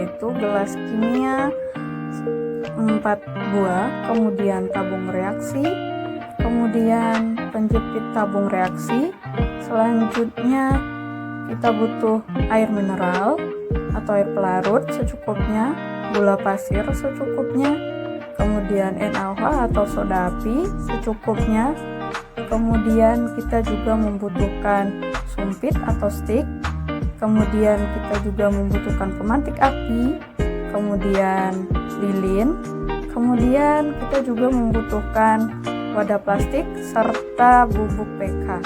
yaitu gelas kimia 4 buah, kemudian tabung reaksi, kemudian penjepit tabung reaksi. Selanjutnya kita butuh air mineral atau air pelarut secukupnya, gula pasir secukupnya, kemudian NaOH atau soda api secukupnya. Kemudian kita juga membutuhkan sumpit atau stick, kemudian kita juga membutuhkan pemantik api, kemudian lilin, kemudian kita juga membutuhkan wadah plastik serta bubuk PK.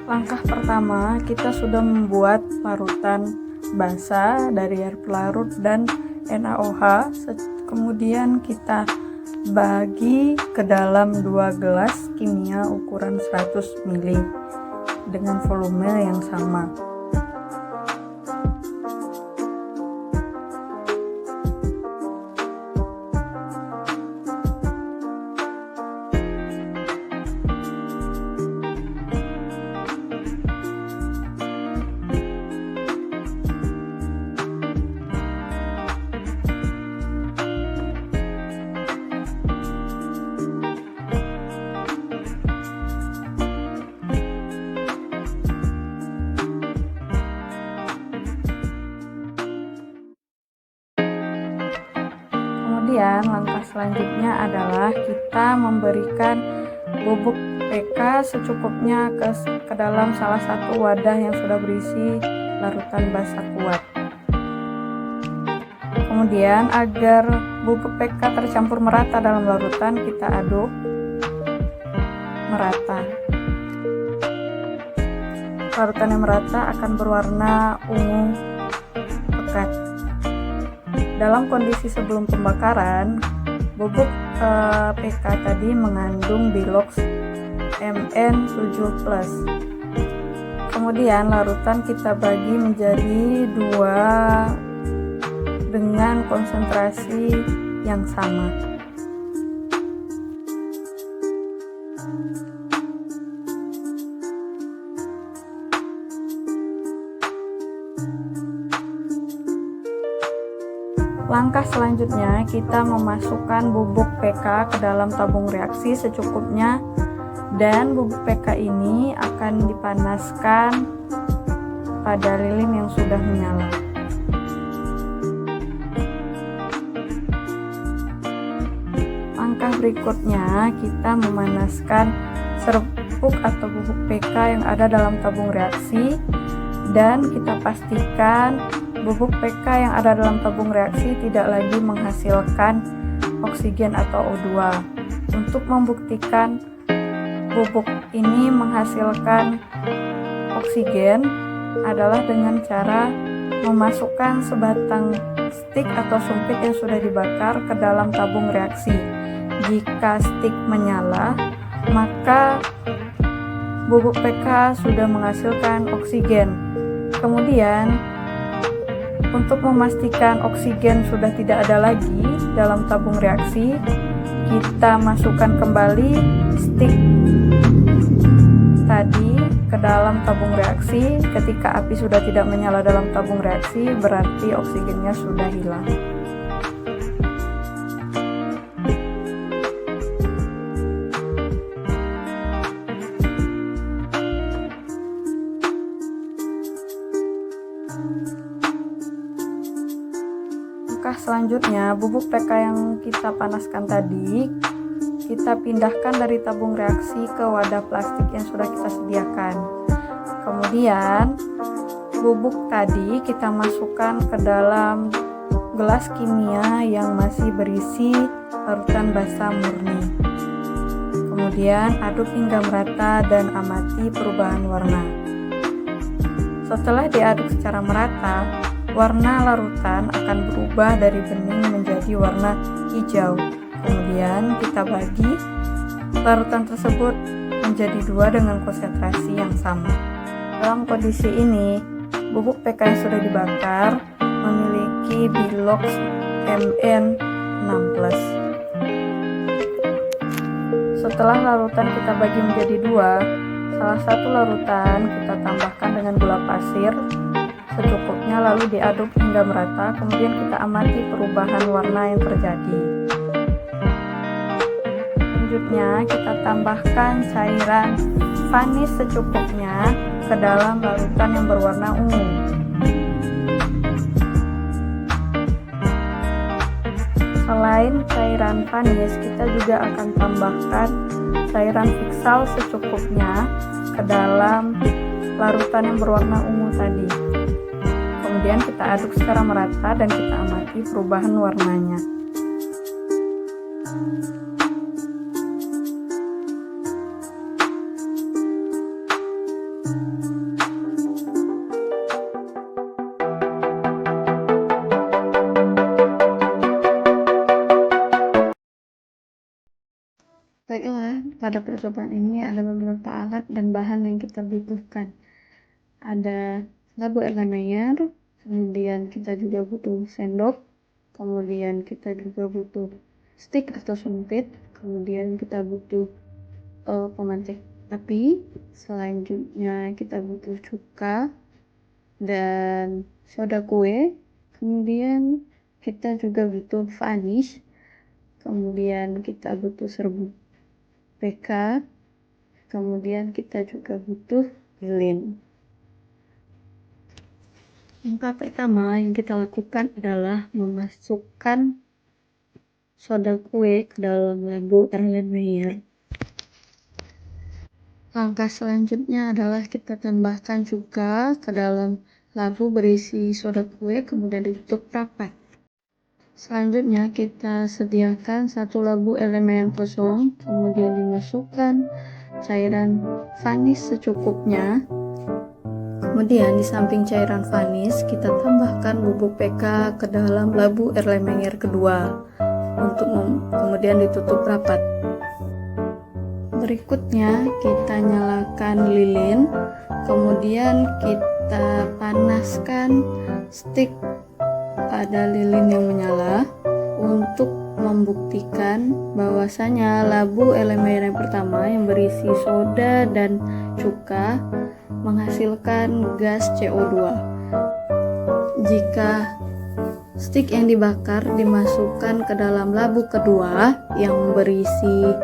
Langkah pertama, kita sudah membuat larutan basa dari air pelarut dan NaOH, kemudian kita bagi ke dalam 2 gelas kimia ukuran 100 ml dengan volume yang sama. Kemudian langkah selanjutnya adalah kita memberikan bubuk PK secukupnya ke dalam salah satu wadah yang sudah berisi larutan basa kuat. Kemudian agar bubuk PK tercampur merata dalam larutan, kita aduk merata. Larutan yang merata akan berwarna ungu pekat. Dalam kondisi sebelum pembakaran, bubuk PK tadi mengandung bilox Mn7+. Kemudian larutan kita bagi menjadi 2 dengan konsentrasi yang sama. Langkah selanjutnya, kita memasukkan bubuk PK ke dalam tabung reaksi secukupnya, dan bubuk PK ini akan dipanaskan pada lilin yang sudah menyala. Langkah berikutnya, kita memanaskan serbuk atau bubuk PK yang ada dalam tabung reaksi, dan kita pastikan bubuk PK yang ada dalam tabung reaksi tidak lagi menghasilkan oksigen atau O2. Untuk membuktikan bubuk ini menghasilkan oksigen adalah dengan cara memasukkan sebatang stik atau sumpit yang sudah dibakar ke dalam tabung reaksi. Jika stik menyala, maka bubuk PK sudah menghasilkan oksigen. Kemudian untuk memastikan oksigen sudah tidak ada lagi dalam tabung reaksi, kita masukkan kembali stik tadi ke dalam tabung reaksi. Ketika api sudah tidak menyala dalam tabung reaksi, berarti oksigennya sudah hilang. Selanjutnya, bubuk PK yang kita panaskan tadi kita pindahkan dari tabung reaksi ke wadah plastik yang sudah kita sediakan. Kemudian bubuk tadi kita masukkan ke dalam gelas kimia yang masih berisi larutan basa murni. Kemudian aduk hingga merata dan amati perubahan warna. Setelah diaduk secara merata, warna larutan akan berubah dari bening menjadi warna hijau. Kemudian kita bagi larutan tersebut menjadi 2 dengan konsentrasi yang sama. Dalam kondisi ini, bubuk PK yang sudah dibakar memiliki bilox Mn6+. Setelah larutan kita bagi menjadi 2, salah satu larutan kita tambahkan dengan gula pasir secukupnya lalu diaduk hingga merata, kemudian kita amati perubahan warna yang terjadi. Selanjutnya kita tambahkan cairan vanish secukupnya ke dalam larutan yang berwarna ungu. Selain cairan vanish, kita juga akan tambahkan cairan piksel secukupnya ke dalam larutan yang berwarna ungu tadi. Kemudian kita aduk secara merata dan kita amati perubahan warnanya. Baiklah, pada percobaan ini ada beberapa alat dan bahan yang kita butuhkan. Ada labu Erlenmeyer, kemudian kita juga butuh sendok, kemudian kita juga butuh stick atau sumpit, kemudian kita butuh pemantik api, selanjutnya kita butuh cuka dan soda kue, kemudian kita juga butuh vanish, kemudian kita butuh serbuk PK, kemudian kita juga butuh lilin. Langkah pertama yang kita lakukan adalah memasukkan soda kue ke dalam labu Erlenmeyer. Langkah selanjutnya adalah kita tambahkan juga ke dalam labu berisi soda kue, kemudian ditutup rapat. Selanjutnya kita sediakan satu labu Erlenmeyer kosong, kemudian dimasukkan cairan vanish secukupnya. Kemudian di samping cairan vanish kita tambahkan bubuk PK ke dalam labu Erlenmeyer kedua untuk kemudian ditutup rapat. Berikutnya kita nyalakan lilin, kemudian kita panaskan stick pada lilin yang menyala untuk membuktikan bahwasanya labu Erlenmeyer yang pertama yang berisi soda dan cuka menghasilkan gas CO2. Jika stick yang dibakar dimasukkan ke dalam labu kedua yang berisi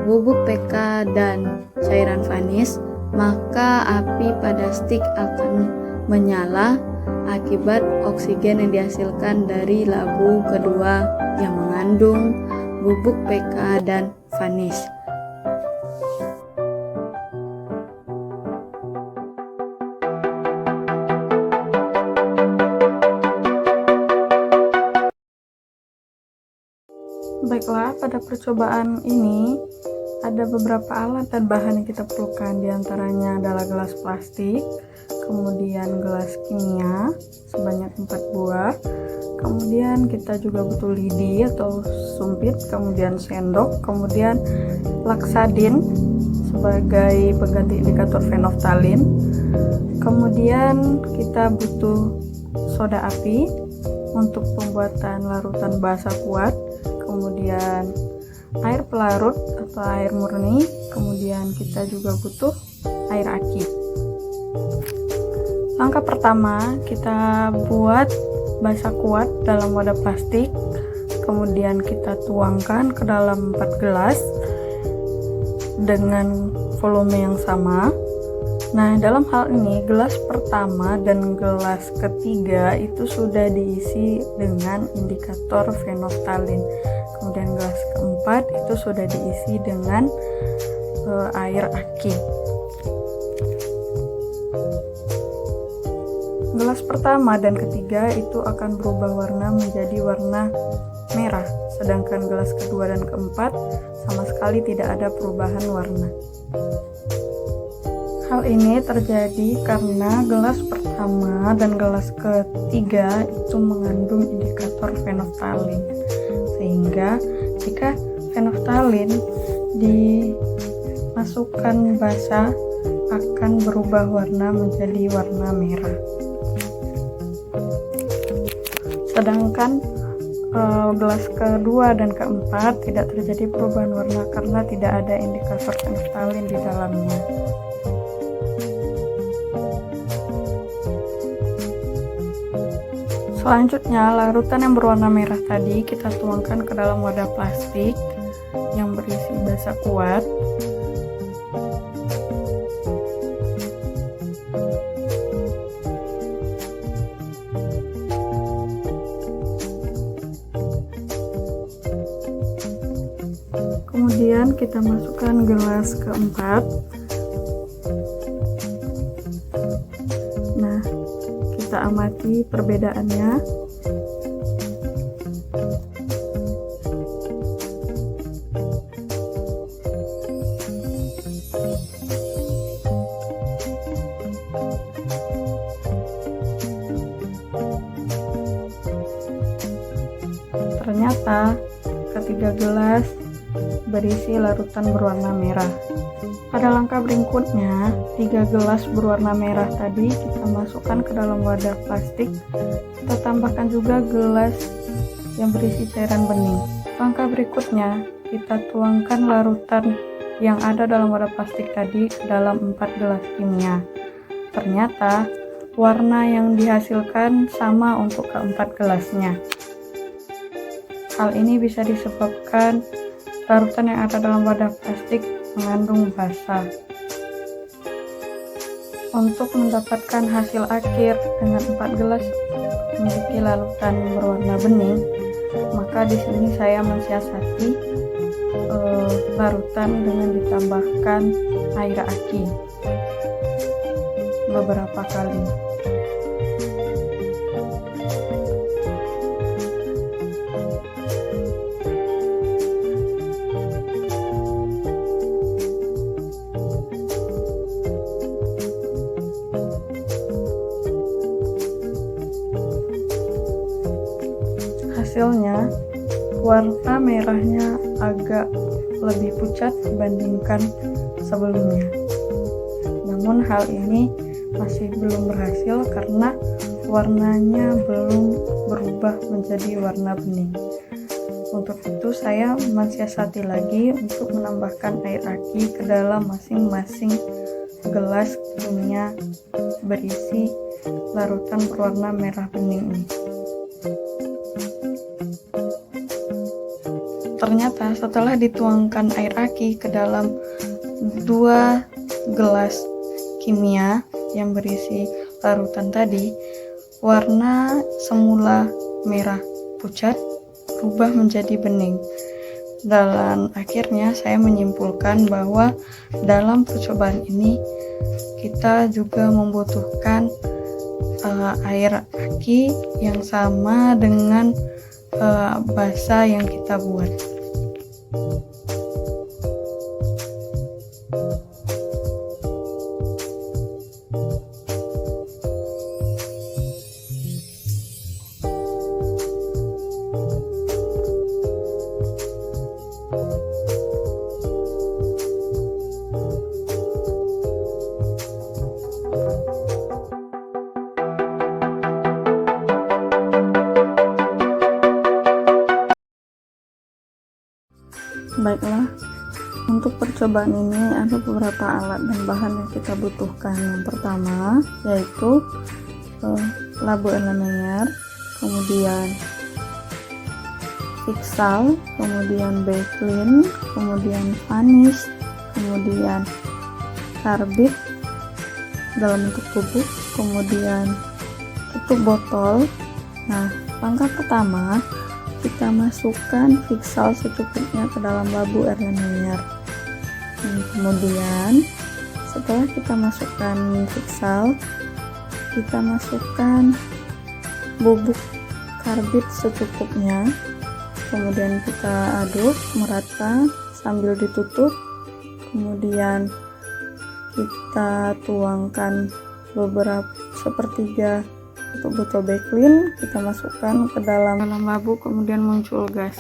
bubuk PK dan cairan vanish, maka api pada stick akan menyala akibat oksigen yang dihasilkan dari labu kedua yang mengandung bubuk PK dan vanish. Baiklah, pada percobaan ini ada beberapa alat dan bahan yang kita perlukan. Di antaranya adalah gelas plastik, kemudian gelas kimia sebanyak 4 buah, kemudian kita juga butuh lidi atau sumpit, kemudian sendok, kemudian laksadin sebagai pengganti indikator fenolftalin, kemudian kita butuh soda api untuk pembuatan larutan basa kuat, kemudian air pelarut atau air murni, kemudian kita juga butuh air aki. Langkah pertama, kita buat basa kuat dalam wadah plastik, kemudian kita tuangkan ke dalam 4 gelas dengan volume yang sama. Nah, dalam hal ini gelas pertama dan gelas ketiga itu sudah diisi dengan indikator fenolftalin. Kemudian gelas keempat itu sudah diisi dengan air aki. Gelas pertama dan ketiga itu akan berubah warna menjadi warna merah, sedangkan gelas kedua dan keempat sama sekali tidak ada perubahan warna. Hal ini terjadi karena gelas pertama dan gelas ketiga itu mengandung indikator fenolftalin, sehingga jika fenolftalin dimasukkan basah akan berubah warna menjadi warna merah. Sedangkan gelas kedua dan keempat tidak terjadi perubahan warna karena tidak ada indikator fenolftalin di dalamnya. Selanjutnya, larutan yang berwarna merah tadi kita tuangkan ke dalam wadah plastik yang berisi basa kuat. Kemudian kita masukkan gelas keempat. Nah, kita amati perbedaannya. Ternyata ketiga gelas berisi larutan berwarna merah. Pada langkah berikutnya, 3 gelas berwarna merah tadi kita masukkan ke dalam wadah plastik. Kita tambahkan juga gelas yang berisi cairan bening. Langkah berikutnya, kita tuangkan larutan yang ada dalam wadah plastik tadi ke dalam 4 gelas kimia. Ternyata warna yang dihasilkan sama untuk keempat gelasnya. Hal ini bisa disebabkan larutan yang ada dalam wadah plastik mengandung basa. Untuk mendapatkan hasil akhir dengan 4 gelas memiliki larutan berwarna bening, maka di sini saya mensiasati larutan dengan ditambahkan air aki beberapa kali. Hasilnya, warna merahnya agak lebih pucat dibandingkan sebelumnya. Namun hal ini masih belum berhasil karena warnanya belum berubah menjadi warna bening. Untuk itu saya mensiasati lagi untuk menambahkan air aki ke dalam masing-masing gelas kimia berisi larutan berwarna merah bening ini. Ternyata setelah dituangkan air aki ke dalam 2 gelas kimia yang berisi larutan tadi, warna semula merah pucat berubah menjadi bening. Dan akhirnya saya menyimpulkan bahwa dalam percobaan ini kita juga membutuhkan air aki yang sama dengan basa yang kita buat. Baiklah, untuk percobaan ini ada beberapa alat dan bahan yang kita butuhkan. Yang pertama yaitu labu Erlenmeyer, kemudian Fixal, kemudian Beclean, kemudian Vanish, kemudian karbit dalam bentuk bubuk, kemudian tutup botol. Nah, langkah pertama kita masukkan Fixal secukupnya ke dalam labu Erlenmeyer. Kemudian setelah kita masukkan Fixal, kita masukkan bubuk karbit secukupnya. Kemudian kita aduk merata sambil ditutup. Kemudian kita tuangkan beberapa sepertiga untuk botol Beclean, kita masukkan ke dalam labu, kemudian muncul gas.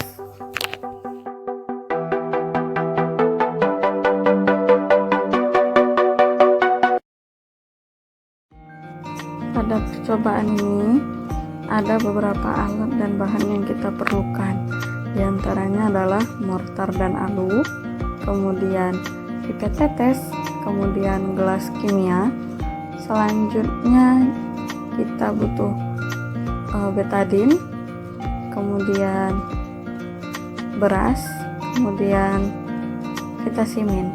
Pada percobaan ini ada beberapa alat dan bahan yang kita perlukan. Di antaranya adalah mortar dan alu, kemudian pipet tetes, kemudian gelas kimia. Selanjutnya kita butuh betadin, kemudian beras, kemudian vitamin.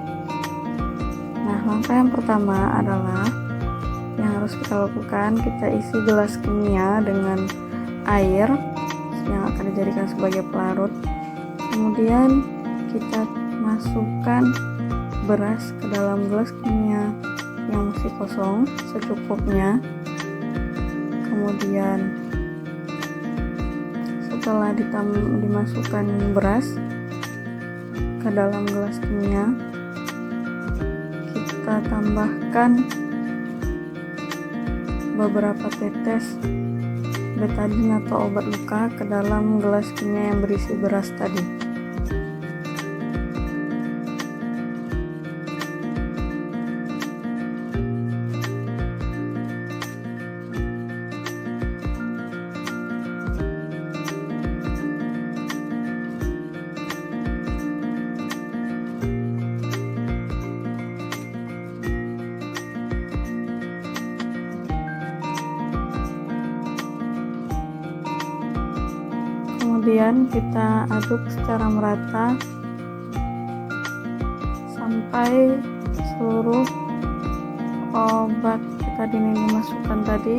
Nah, langkah yang pertama adalah yang harus kita lakukan, kita isi gelas kimia dengan air yang akan dijadikan sebagai pelarut. Kemudian kita masukkan beras ke dalam gelas kimia yang masih kosong secukupnya. Kemudian setelah dimasukkan beras ke dalam gelas kimia, kita tambahkan beberapa tetes betadin atau obat luka ke dalam gelas kimia yang berisi beras tadi. Kemudian kita aduk secara merata sampai seluruh obat betadin yang dimasukkan tadi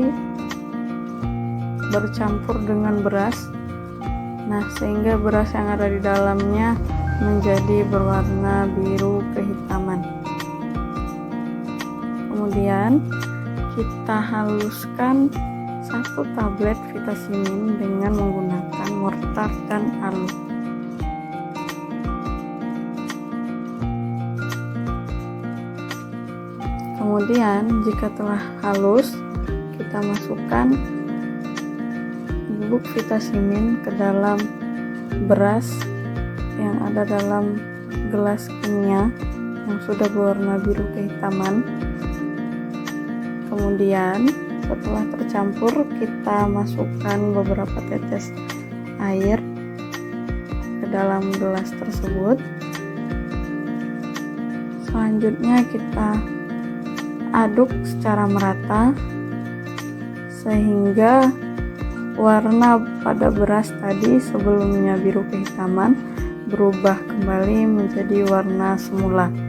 bercampur dengan beras. Nah, sehingga beras yang ada di dalamnya menjadi berwarna biru kehitaman. Kemudian kita haluskan 1 tablet vitamin dengan menggunakan mortar dan alu. Kemudian jika telah halus, kita masukkan bubuk vitamin ke dalam beras yang ada dalam gelas kimia yang sudah berwarna biru kehitaman. Kemudian setelah tercampur, kita masukkan beberapa tetes air ke dalam gelas tersebut. Selanjutnya kita aduk secara merata sehingga warna pada beras tadi sebelumnya biru kehitaman berubah kembali menjadi warna semula.